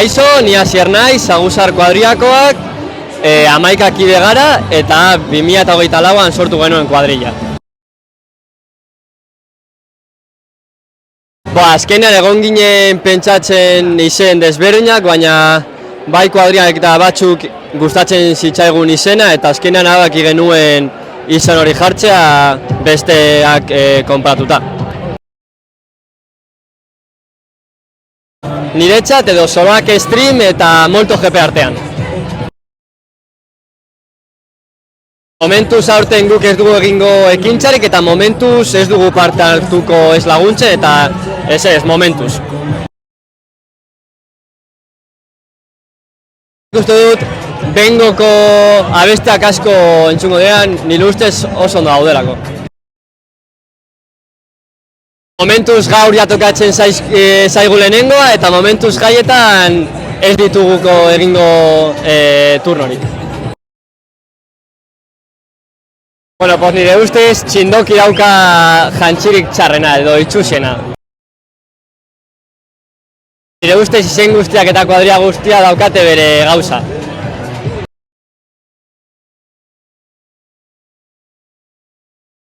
Aizo, ni Asier naiz, Aguzar kuadriakoak, 11 kide gara eta 2024an sortu genuen kuadrilla. Azkenean egon ginen pentsatzen izen desberdinak, baina bai kuadriak eta batzuk gustatzen zitzaigun izena eta azkenean erabaki genuen izen hori jartzea besteak konparatuta. Niretzat edo Soloak Stream eta MotoGP artean. Momentuz aurten guk ez dugu egingo ekintzarik eta momentuz ez dugu parte hartuko ez laguntze eta ez momentuz. Uste dut, Bengoko abesteak asko entzungo dean, nire ustez oso ondo daudelako. Momentuz gaur jatokatzen zaigu lehenengoa eta momentuz jaietan ez dituguko egingo turnorik. Nire ustez txindoki dauka jantzirik txarrena edo itxusiena. Nire ustez izen guztiak eta kuadria guztia daukate bere gauza.